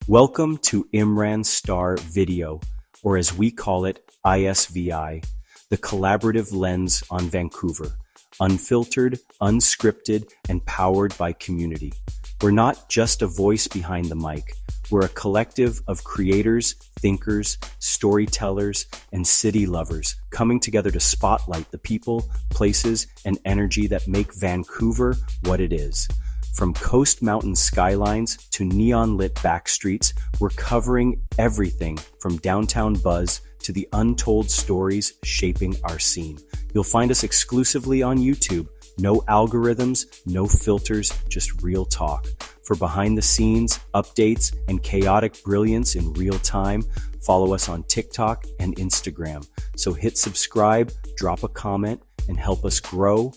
Welcome to IMRAN STAR Video, or as we call it, ISVi, the collaborative lens on Vancouver, unfiltered, unscripted, and powered by community. We're not just a voice behind the mic. We're a collective of creators, thinkers, storytellers, and city lovers coming together to spotlight the people, places, and energy that make Vancouver what it is. From coast mountain skylines to neon-lit backstreets, we're covering everything from downtown buzz to the untold stories shaping our scene. You'll find us exclusively on YouTube. No algorithms, no filters, just real talk. For behind the scenes, updates, and chaotic brilliance in real time, follow us on TikTok and Instagram. So hit subscribe, drop a comment, and help us grow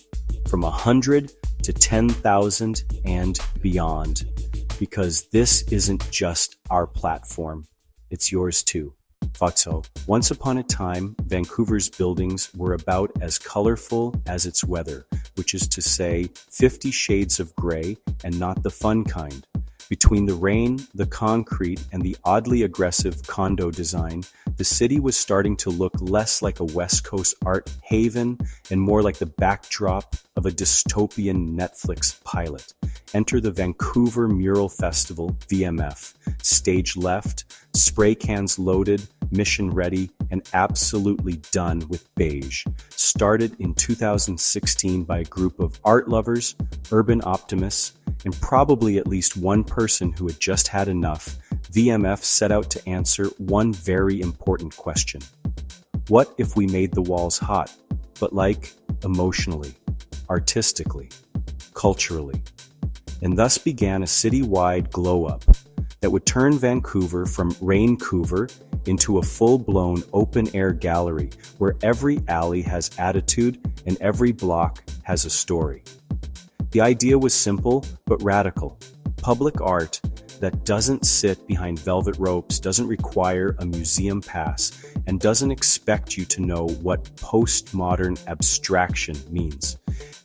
from 100 to 10,000 and beyond. Because this isn't just our platform, it's yours too. Foxo. Once upon a time, Vancouver's buildings were about as colorful as its weather, which is to say 50 shades of gray and not the fun kind. Between the rain, the concrete, and the oddly aggressive condo design, the city was starting to look less like a West Coast art haven and more like the backdrop of a dystopian Netflix pilot. Enter the Vancouver Mural Festival, VMF. Stage left, spray cans loaded, mission ready, and absolutely done with beige. Started in 2016 by a group of art lovers, urban optimists, and probably at least one person who had just had enough, VMF set out to answer one very important question. What if we made the walls hot, but like emotionally, artistically, culturally? And thus began a citywide glow-up that would turn Vancouver from Raincouver into a full-blown open-air gallery where every alley has attitude and every block has a story. The idea was simple but radical. Public art that doesn't sit behind velvet ropes, doesn't require a museum pass, and doesn't expect you to know what postmodern abstraction means.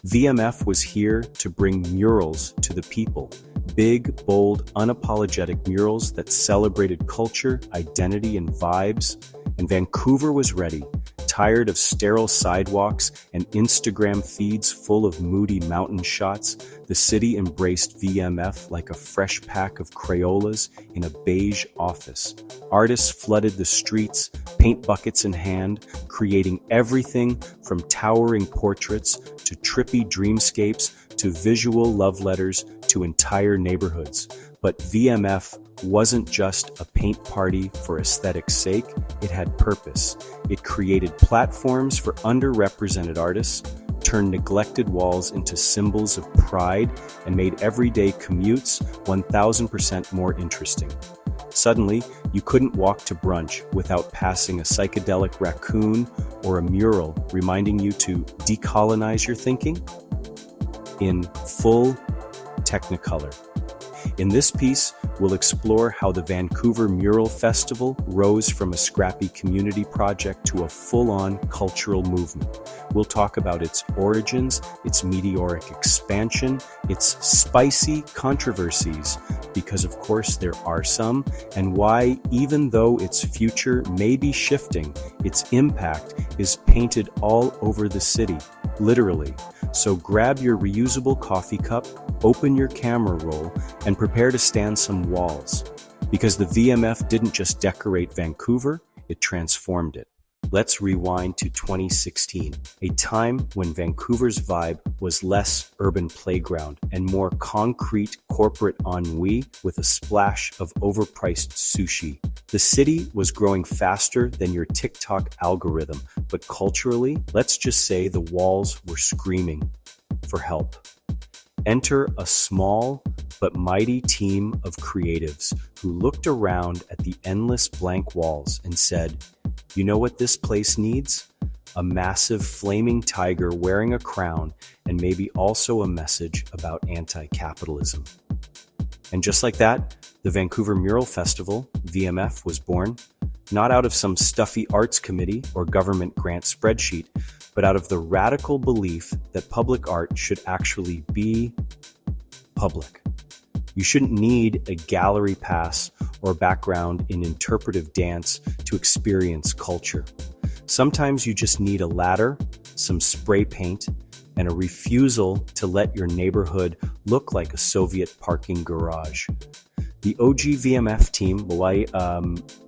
VMF was here to bring murals to the people. Big, bold, unapologetic murals that celebrated culture, identity, and vibes. And Vancouver was ready. Tired of sterile sidewalks and Instagram feeds full of moody mountain shots, the city embraced VMF like a fresh pack of Crayolas in a beige office. Artists flooded the streets, paint buckets in hand, creating everything from towering portraits to trippy dreamscapes to visual love letters to entire neighborhoods. But VMF wasn't just a paint party for aesthetic's sake, it had purpose. It created platforms for underrepresented artists, turned neglected walls into symbols of pride, and made everyday commutes 1000% more interesting. Suddenly, you couldn't walk to brunch without passing a psychedelic raccoon or a mural reminding you to decolonize your thinking in full Technicolor. In this piece, we'll explore how the Vancouver Mural Festival rose from a scrappy community project to a full-on cultural movement. We'll talk about its origins, its meteoric expansion, its spicy controversies, because of course there are some, and why, even though its future may be shifting, its impact is painted all over the city, literally. So grab your reusable coffee cup, open your camera roll, and prepare to stand some walls. Because the VMF didn't just decorate Vancouver, it transformed it. Let's rewind to 2016, a time when Vancouver's vibe was less urban playground and more concrete corporate ennui with a splash of overpriced sushi. The city was growing faster than your TikTok algorithm, but culturally, let's just say the walls were screaming for help. Enter a small but mighty team of creatives who looked around at the endless blank walls and said, "You know what this place needs? A massive flaming tiger wearing a crown and maybe also a message about anti-capitalism." And just like that, the Vancouver Mural Festival, VMF, was born, not out of some stuffy arts committee or government grant spreadsheet, but out of the radical belief that public art should actually be public. You shouldn't need a gallery pass or background in interpretive dance to experience culture. Sometimes you just need a ladder, some spray paint, and a refusal to let your neighborhood look like a Soviet parking garage. The OG VMF team,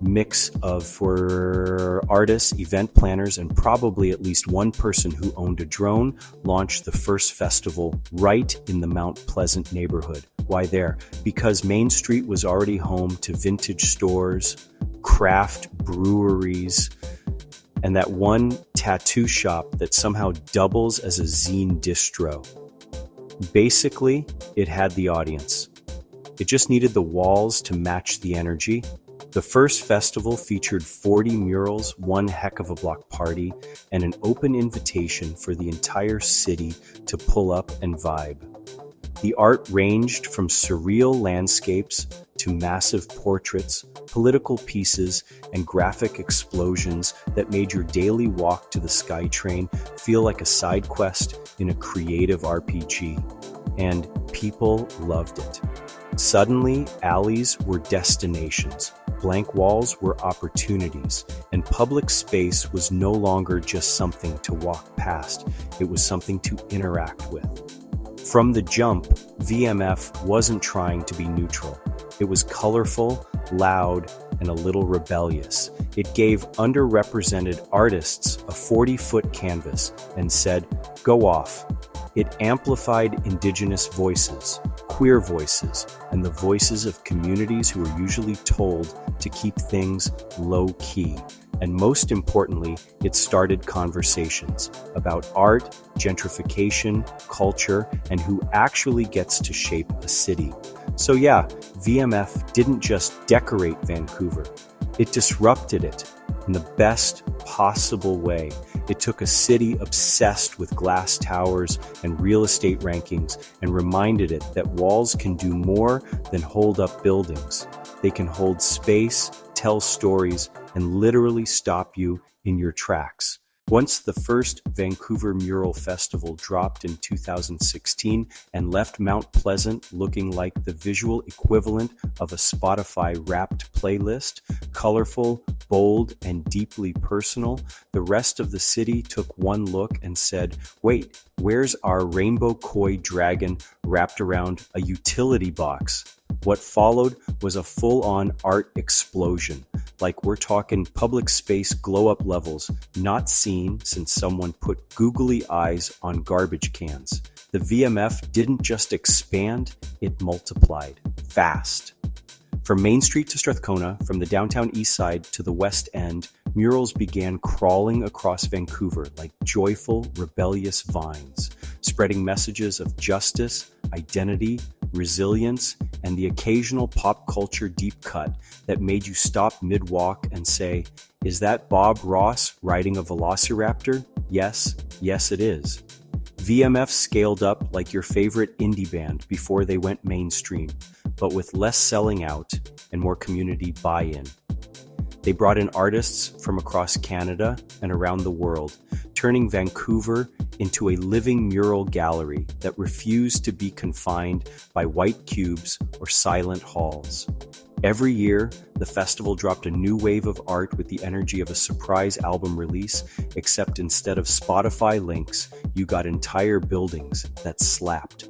mix of for artists, event planners, and probably at least one person who owned a drone, launched the first festival right in the Mount Pleasant neighborhood. Why there? Because Main Street was already home to vintage stores, craft breweries, and that one tattoo shop that somehow doubles as a zine distro. Basically, it had the audience. It just needed the walls to match the energy. The first festival featured 40 murals, one heck of a block party, and an open invitation for the entire city to pull up and vibe. The art ranged from surreal landscapes to massive portraits, political pieces, and graphic explosions that made your daily walk to the SkyTrain feel like a side quest in a creative RPG. And people loved it. Suddenly, alleys were destinations, blank walls were opportunities, and public space was no longer just something to walk past, it was something to interact with. From the jump, VMF wasn't trying to be neutral. It was colorful, loud, and a little rebellious. It gave underrepresented artists a 40-foot canvas and said, "Go off." It amplified Indigenous voices, queer voices, and the voices of communities who are usually told to keep things low-key. And most importantly, it started conversations about art, gentrification, culture, and who actually gets to shape a city. So yeah, VMF didn't just decorate Vancouver, it disrupted it in the best possible way. It took a city obsessed with glass towers and real estate rankings and reminded it that walls can do more than hold up buildings. They can hold space, tell stories, and literally stop you in your tracks. Once the first Vancouver Mural Festival dropped in 2016 and left Mount Pleasant looking like the visual equivalent of a Spotify Wrapped playlist, colorful, bold, and deeply personal, the rest of the city took one look and said, "Wait, where's our rainbow koi dragon wrapped around a utility box?" What followed was a full-on art explosion. Like we're talking public space glow-up levels, not seen since someone put googly eyes on garbage cans. The VMF didn't just expand, it multiplied. Fast. From Main Street to Strathcona, from the downtown east side to the west end, murals began crawling across Vancouver like joyful, rebellious vines, spreading messages of justice, identity, resilience, and the occasional pop culture deep cut that made you stop mid-walk and say, "Is that Bob Ross riding a velociraptor? Yes, yes it is." VMF scaled up like your favorite indie band before they went mainstream, but with less selling out and more community buy-in. They brought in artists from across Canada and around the world, turning Vancouver into a living mural gallery that refused to be confined by white cubes or silent halls. Every year, the festival dropped a new wave of art with the energy of a surprise album release, except instead of Spotify links, you got entire buildings that slapped.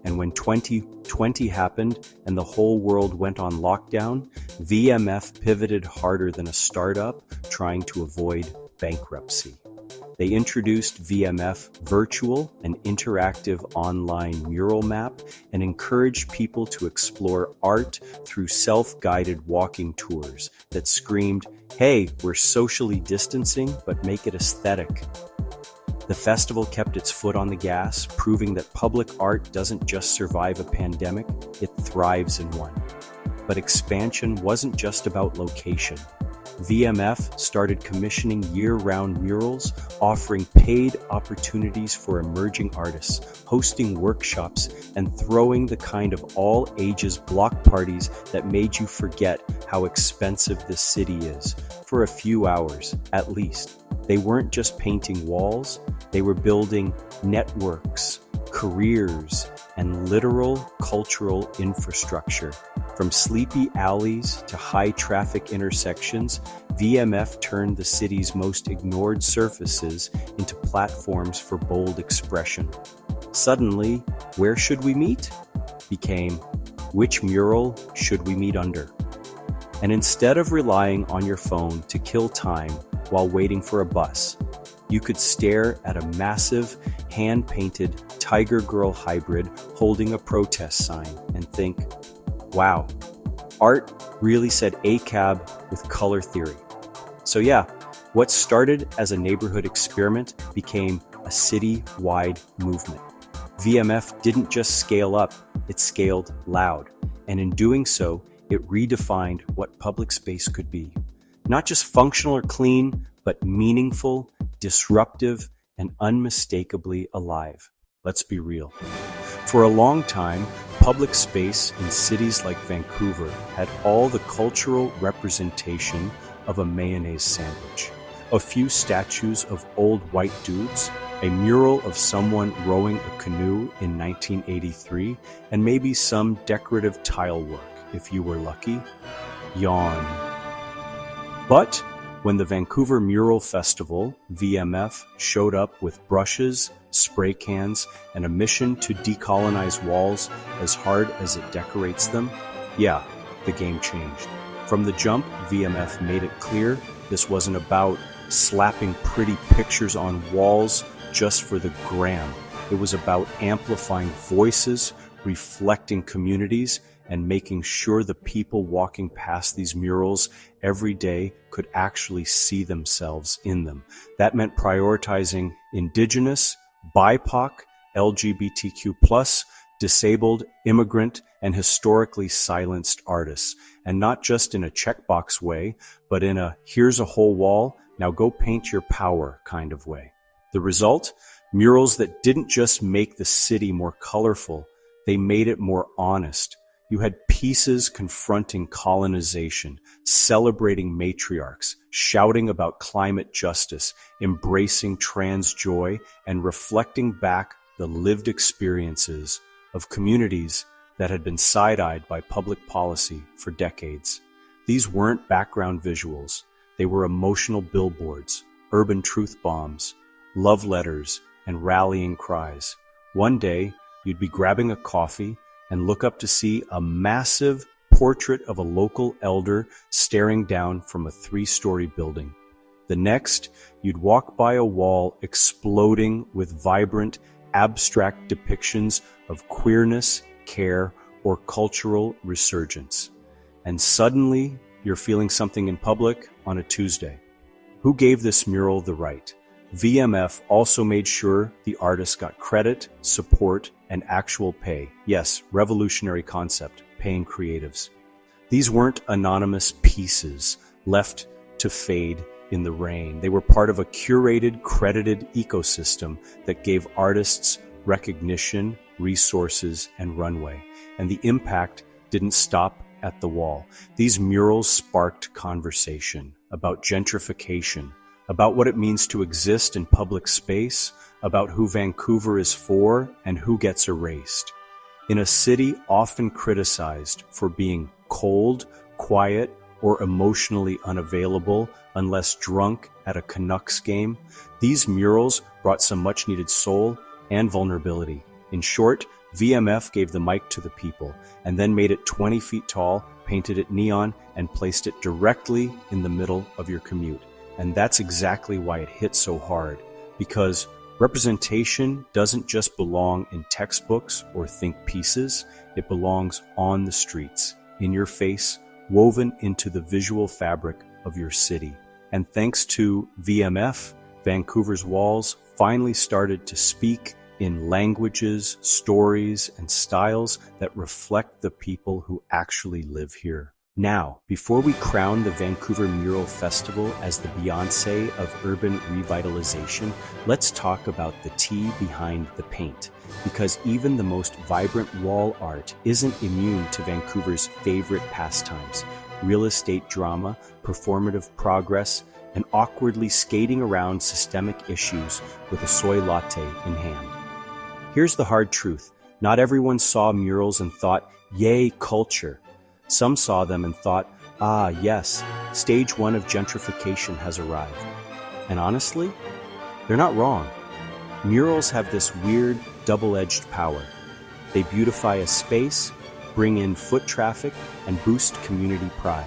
And when 2020 happened and the whole world went on lockdown, VMF pivoted harder than a startup trying to avoid bankruptcy. They introduced VMF Virtual, an interactive online mural map, and encouraged people to explore art through self-guided walking tours that screamed, "Hey, we're socially distancing, but make it aesthetic." The festival kept its foot on the gas, proving that public art doesn't just survive a pandemic, it thrives in one. But expansion wasn't just about location. VMF started commissioning year-round murals, offering paid opportunities for emerging artists, hosting workshops, and throwing the kind of all-ages block parties that made you forget how expensive this city is, for a few hours, at least. They weren't just painting walls, they were building networks, careers, and literal cultural infrastructure. From sleepy alleys to high-traffic intersections, VMF turned the city's most ignored surfaces into platforms for bold expression. Suddenly, where should we meet? Became, which mural should we meet under? And instead of relying on your phone to kill time while waiting for a bus, you could stare at a massive, hand-painted Tiger Girl hybrid holding a protest sign and think, wow, art really said ACAB with color theory. So yeah, what started as a neighborhood experiment became a city-wide movement. VMF didn't just scale up, it scaled loud. And in doing so, it redefined what public space could be. Not just functional or clean, but meaningful, disruptive, and unmistakably alive. Let's be real. For a long time, public space in cities like Vancouver had all the cultural representation of a mayonnaise sandwich. A few statues of old white dudes, a mural of someone rowing a canoe in 1983, and maybe some decorative tile work, if you were lucky. Yawn. But when the Vancouver Mural Festival, VMF, showed up with brushes, spray cans, and a mission to decolonize walls as hard as it decorates them, yeah, the game changed. From the jump, VMF made it clear this wasn't about slapping pretty pictures on walls just for the gram. It was about amplifying voices, reflecting communities, and making sure the people walking past these murals every day could actually see themselves in them. That meant prioritizing Indigenous, BIPOC, LGBTQ+, disabled, immigrant, and historically silenced artists. And not just in a checkbox way, but in a here's a whole wall, now go paint your power kind of way. The result? Murals that didn't just make the city more colorful, they made it more honest. You had pieces confronting colonization, celebrating matriarchs, shouting about climate justice, embracing trans joy, and reflecting back the lived experiences of communities that had been side-eyed by public policy for decades. These weren't background visuals. They were emotional billboards, urban truth bombs, love letters, and rallying cries. One day, you'd be grabbing a coffee and look up to see a massive portrait of a local elder staring down from a 3-story building. The next, you'd walk by a wall exploding with vibrant, abstract depictions of queerness, care, or cultural resurgence. And suddenly, you're feeling something in public on a Tuesday. Who gave this mural the right? VMF also made sure the artist got credit, support, and actual pay. Yes, revolutionary concept, paying creatives. These weren't anonymous pieces left to fade in the rain. They were part of a curated, credited ecosystem that gave artists recognition, resources, and runway. And the impact didn't stop at the wall. These murals sparked conversation about gentrification, about what it means to exist in public space, about who Vancouver is for and who gets erased. In a city often criticized for being cold, quiet, or emotionally unavailable unless drunk at a Canucks game, these murals brought some much-needed soul and vulnerability. In short, VMF gave the mic to the people and then made it 20 feet tall, painted it neon, and placed it directly in the middle of your commute. And that's exactly why it hit so hard, because representation doesn't just belong in textbooks or think pieces, it belongs on the streets, in your face, woven into the visual fabric of your city. And thanks to VMF, Vancouver's walls finally started to speak in languages, stories, and styles that reflect the people who actually live here. Now, before we crown the Vancouver Mural Festival as the Beyoncé of urban revitalization, let's talk about the tea behind the paint. Because even the most vibrant wall art isn't immune to Vancouver's favorite pastimes: real estate drama, performative progress, and awkwardly skating around systemic issues with a soy latte in hand. Here's the hard truth. Not everyone saw murals and thought, yay, culture. Some saw them and thought, ah, yes, stage one of gentrification has arrived. And honestly, they're not wrong. Murals have this weird, double-edged power. They beautify a space, bring in foot traffic, and boost community pride.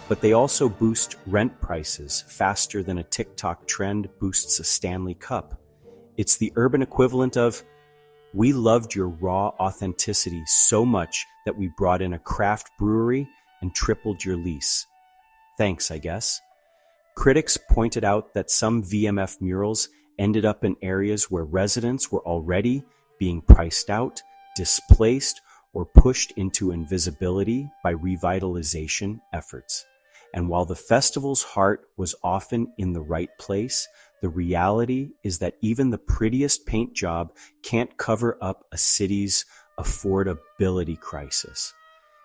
But they also boost rent prices faster than a TikTok trend boosts a Stanley Cup. It's the urban equivalent of, we loved your raw authenticity so much that we brought in a craft brewery and tripled your lease. Thanks, I guess. Critics pointed out that some VMF murals ended up in areas where residents were already being priced out, displaced, or pushed into invisibility by revitalization efforts. And while the festival's heart was often in the right place, the reality is that even the prettiest paint job can't cover up a city's affordability crisis.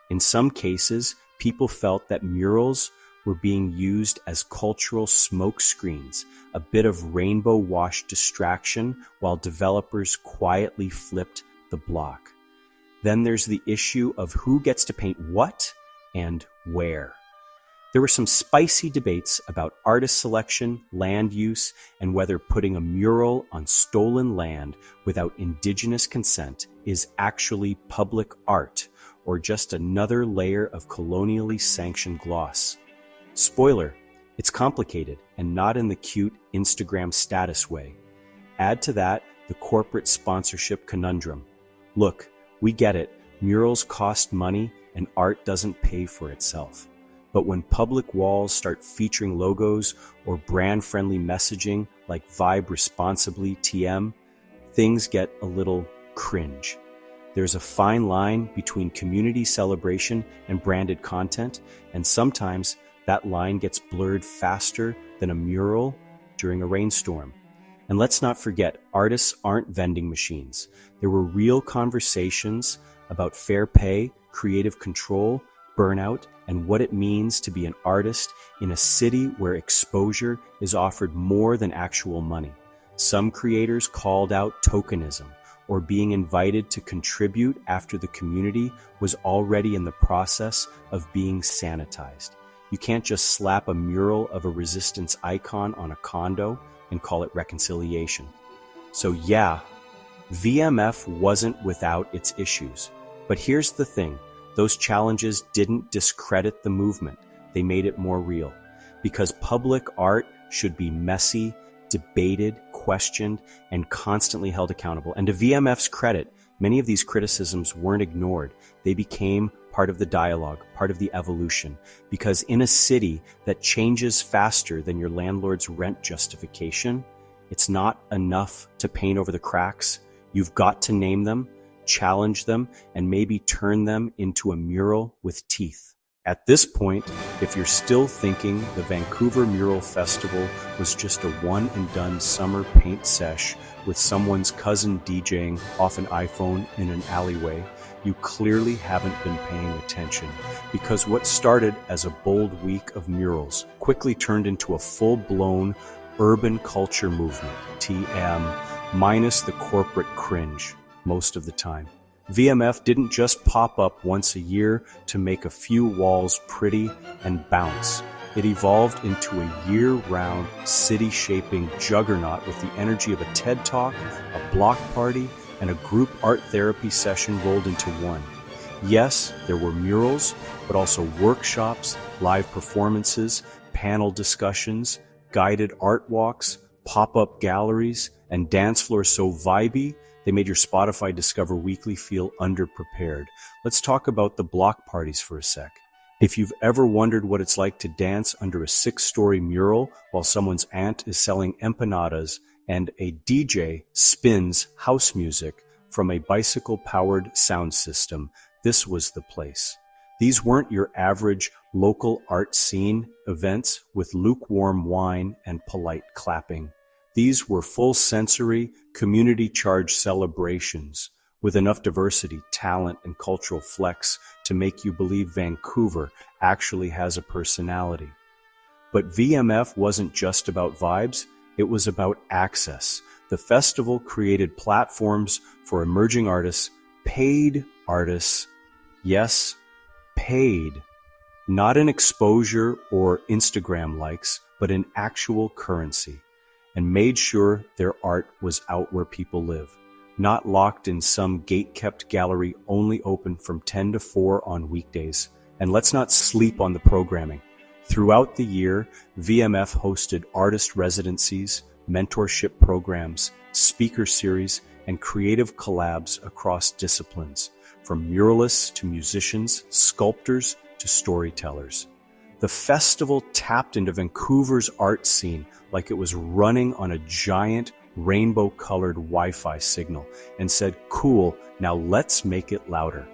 In some cases, people felt that murals were being used as cultural smokescreens, a bit of rainbow-washed distraction while developers quietly flipped the block. Then there's the issue of who gets to paint what and where. There were some spicy debates about artist selection, land use, and whether putting a mural on stolen land without indigenous consent is actually public art or just another layer of colonially sanctioned gloss. Spoiler, it's complicated and not in the cute Instagram status way. Add to that the corporate sponsorship conundrum. Look, we get it, murals cost money and art doesn't pay for itself. But when public walls start featuring logos or brand-friendly messaging like Vibe Responsibly TM, things get a little cringe. There's a fine line between community celebration and branded content, and sometimes that line gets blurred faster than a mural during a rainstorm. And let's not forget, artists aren't vending machines. There were real conversations about fair pay, creative control, burnout, and what it means to be an artist in a city where exposure is offered more than actual money. Some creators called out tokenism, or being invited to contribute after the community was already in the process of being sanitized. You can't just slap a mural of a resistance icon on a condo and call it reconciliation. So yeah, VMF wasn't without its issues. But here's the thing. Those challenges didn't discredit the movement. They made it more real. Because public art should be messy, debated, questioned, and constantly held accountable. And to VMF's credit, many of these criticisms weren't ignored. They became part of the dialogue, part of the evolution. Because in a city that changes faster than your landlord's rent justification, it's not enough to paint over the cracks. You've got to name them, challenge them, and maybe turn them into a mural with teeth. At this point, if you're still thinking the Vancouver Mural Festival was just a one-and-done summer paint sesh with someone's cousin DJing off an iPhone in an alleyway, you clearly haven't been paying attention, because what started as a bold week of murals quickly turned into a full-blown urban culture movement, TM, minus the corporate cringe most of the time. VMF didn't just pop up once a year to make a few walls pretty and bounce. It evolved into a year-round, city-shaping juggernaut with the energy of a TED Talk, a block party, and a group art therapy session rolled into one. Yes, there were murals, but also workshops, live performances, panel discussions, guided art walks, pop-up galleries, and dance floors so vibey, they made your Spotify Discover Weekly feel underprepared. Let's talk about the block parties for a sec. If you've ever wondered what it's like to dance under a 6-story mural while someone's aunt is selling empanadas and a DJ spins house music from a bicycle-powered sound system, this was the place. These weren't your average local art scene events with lukewarm wine and polite clapping. These were full-sensory, community-charged celebrations with enough diversity, talent, and cultural flex to make you believe Vancouver actually has a personality. But VMF wasn't just about vibes, it was about access. The festival created platforms for emerging artists, paid artists, yes, paid, not in exposure or Instagram likes, but in actual currency, and made sure their art was out where people live, not locked in some gate-kept gallery only open from 10 to 4 on weekdays. And let's not sleep on the programming. Throughout the year, VMF hosted artist residencies, mentorship programs, speaker series, and creative collabs across disciplines, from muralists to musicians, sculptors to storytellers. The festival tapped into Vancouver's art scene like it was running on a giant rainbow-colored Wi-Fi signal and said, "Cool, now let's make it louder."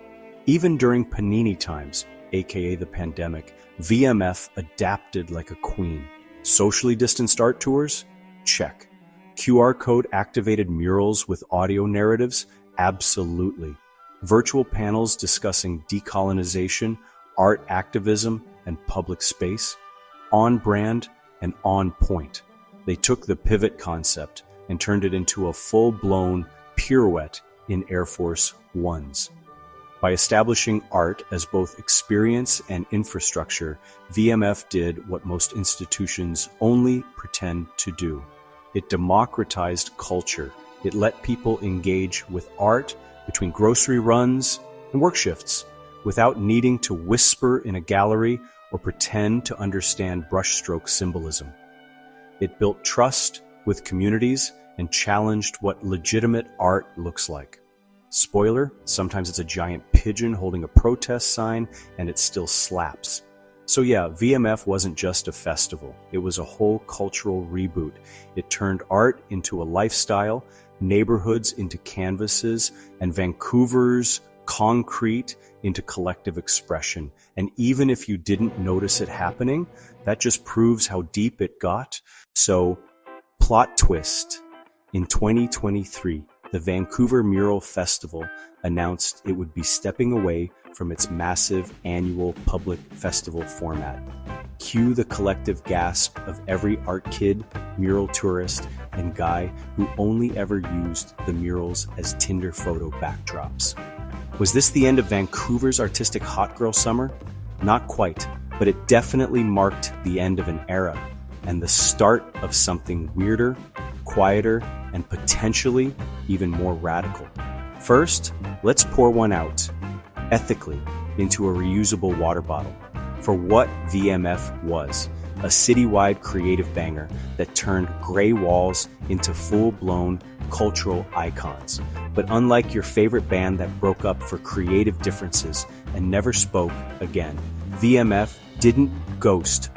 Even during Panini times, aka the pandemic, VMF adapted like a queen. Socially distanced art tours? Check. QR code activated murals with audio narratives? Absolutely. Virtual panels discussing decolonization, art activism, and public space? On brand and on point. They took the pivot concept and turned it into a full-blown pirouette in Air Force Ones. By establishing art as both experience and infrastructure, VMF did what most institutions only pretend to do. It democratized culture. It let people engage with art between grocery runs and work shifts without needing to whisper in a gallery or pretend to understand brushstroke symbolism. It built trust with communities and challenged what legitimate art looks like. Spoiler, sometimes it's a giant pigeon holding a protest sign and it still slaps. So yeah, VMF wasn't just a festival. It was a whole cultural reboot. It turned art into a lifestyle, neighborhoods into canvases, and Vancouver's concrete into collective expression. And even if you didn't notice it happening, that just proves how deep it got. So, plot twist. In 2023, the Vancouver Mural Festival announced it would be stepping away from its massive annual public festival format. Cue the collective gasp of every art kid, mural tourist, and guy who only ever used the murals as Tinder photo backdrops. Was this the end of Vancouver's artistic hot girl summer? Not quite, but it definitely marked the end of an era and the start of something weirder, quieter, and potentially even more radical. First, let's pour one out, ethically, into a reusable water bottle, for what VMF was, a citywide creative banger that turned gray walls into full-blown cultural icons. But unlike your favorite band that broke up for creative differences and never spoke again, VMF didn't ghost,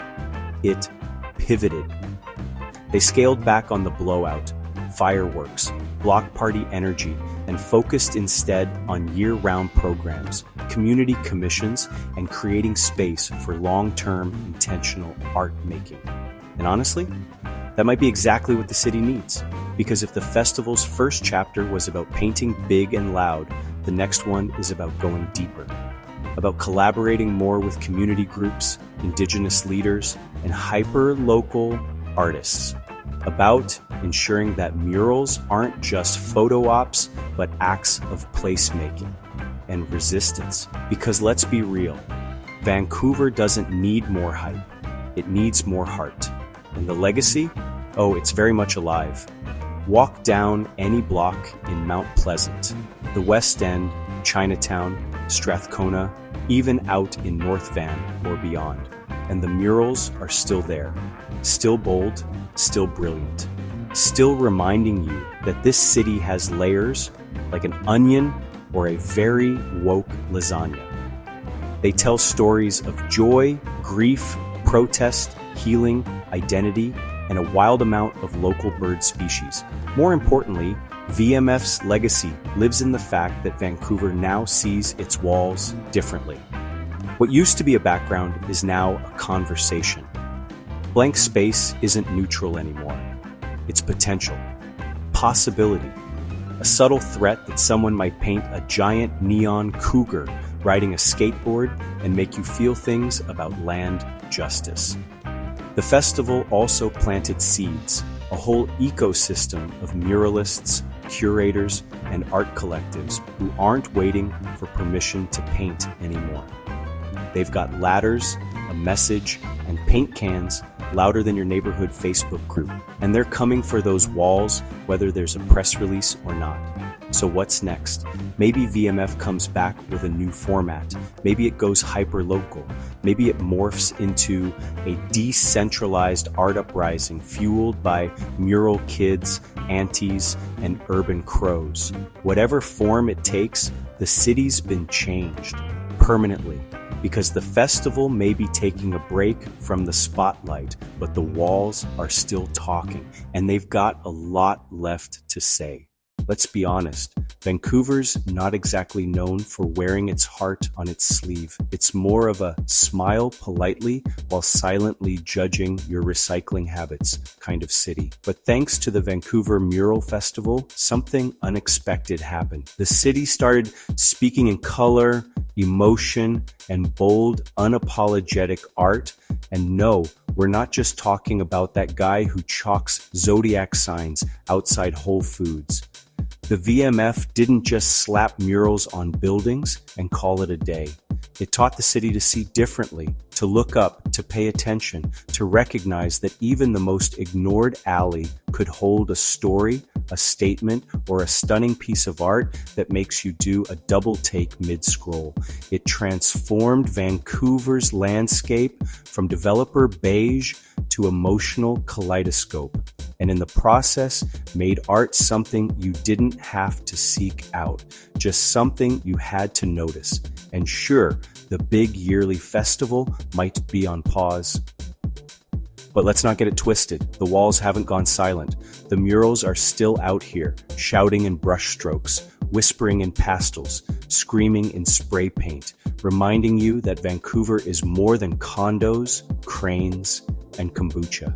it pivoted. They scaled back on the blowout, fireworks, block party energy, and focused instead on year-round programs, community commissions, and creating space for long-term intentional art making. And honestly, that might be exactly what the city needs, because if the festival's first chapter was about painting big and loud, the next one is about going deeper, about collaborating more with community groups, indigenous leaders, and hyper-local artists, about ensuring that murals aren't just photo ops, but acts of placemaking and resistance. Because let's be real, Vancouver doesn't need more hype, it needs more heart. And the legacy? Oh, it's very much alive. Walk down any block in Mount Pleasant, the West End, Chinatown, Strathcona, even out in North Van or beyond. And the murals are still there, still bold, still brilliant, still reminding you that this city has layers like an onion or a very woke lasagna. They tell stories of joy, grief, protest, healing, identity, and a wild amount of local bird species. More importantly, VMF's legacy lives in the fact that Vancouver now sees its walls differently. What used to be a background is now a conversation. Blank space isn't neutral anymore. It's potential, possibility, a subtle threat that someone might paint a giant neon cougar riding a skateboard and make you feel things about land justice. The festival also planted seeds, a whole ecosystem of muralists, curators, and art collectives who aren't waiting for permission to paint anymore. They've got ladders, a message, and paint cans louder than your neighborhood Facebook group. And they're coming for those walls, whether there's a press release or not. So what's next? Maybe VMF comes back with a new format. Maybe it goes hyper-local. Maybe it morphs into a decentralized art uprising fueled by mural kids, aunties, and urban crows. Whatever form it takes, the city's been changed permanently. Because the festival may be taking a break from the spotlight, but the walls are still talking, and they've got a lot left to say. Let's be honest, Vancouver's not exactly known for wearing its heart on its sleeve. It's more of a smile politely while silently judging your recycling habits kind of city. But thanks to the Vancouver Mural Festival, something unexpected happened. The city started speaking in color, emotion, and bold, unapologetic art. And no, we're not just talking about that guy who chalks zodiac signs outside Whole Foods. The VMF didn't just slap murals on buildings and call it a day. It taught the city to see differently, to look up, to pay attention, to recognize that even the most ignored alley could hold a story, a statement, or a stunning piece of art that makes you do a double take mid-scroll. It transformed Vancouver's landscape from developer beige to emotional kaleidoscope, and in the process made art something you didn't have to seek out, just something you had to notice. And sure, the big yearly festival might be on pause. But let's not get it twisted. The walls haven't gone silent. The murals are still out here, shouting in brushstrokes, whispering in pastels, screaming in spray paint, reminding you that Vancouver is more than condos, cranes, and kombucha.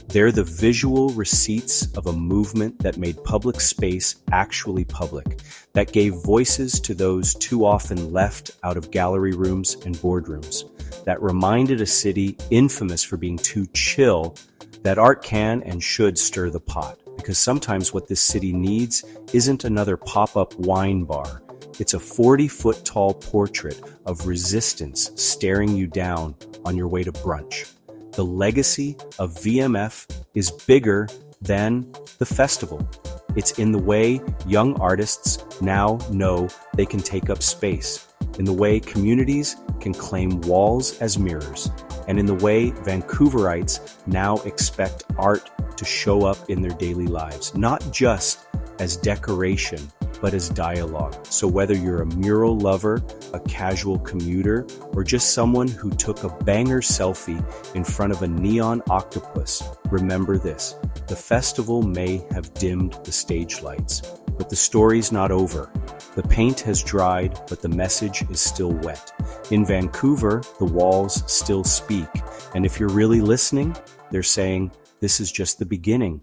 They're the visual receipts of a movement that made public space actually public, that gave voices to those too often left out of gallery rooms and boardrooms, that reminded a city infamous for being too chill that art can and should stir the pot. Because sometimes what this city needs isn't another pop-up wine bar. It's a 40-foot tall portrait of resistance staring you down on your way to brunch. The legacy of VMF is bigger than the festival. It's in the way young artists now know they can take up space, in the way communities can claim walls as mirrors, and in the way Vancouverites now expect art to show up in their daily lives, not just as decoration, but as dialogue. So whether you're a mural lover, a casual commuter, or just someone who took a banger selfie in front of a neon octopus, remember this: the festival may have dimmed the stage lights, but the story's not over. The paint has dried, but the message is still wet. In Vancouver, the walls still speak, and if you're really listening, they're saying, this is just the beginning.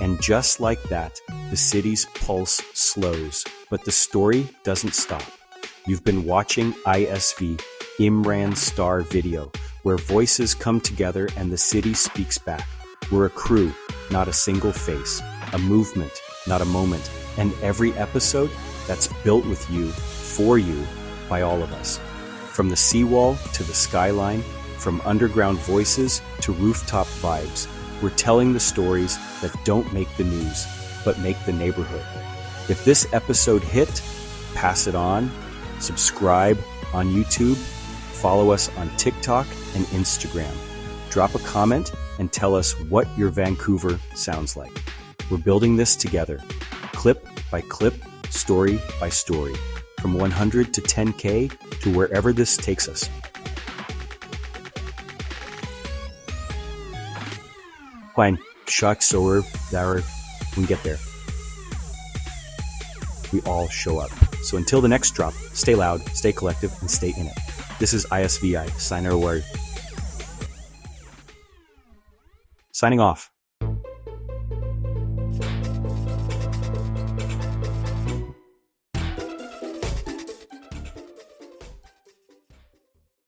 And just like that, the city's pulse slows, but the story doesn't stop. You've been watching ISVi, IMRAN STAR video, where voices come together and the city speaks back. We're a crew, not a single face, a movement, not a moment, and every episode that's built with you, for you, by all of us. From the seawall to the skyline, from underground voices to rooftop vibes, we're telling the stories that don't make the news, but make the neighborhood. If this episode hit, pass it on, subscribe on YouTube, follow us on TikTok and Instagram. Drop a comment and tell us what your Vancouver sounds like. We're building this together, clip by clip, story by story, from 100 to 10K to wherever this takes us. Fine, shock, sower, there, we get there. We all show up. So until the next drop, stay loud, stay collective, and stay in it. This is ISVi, signing off.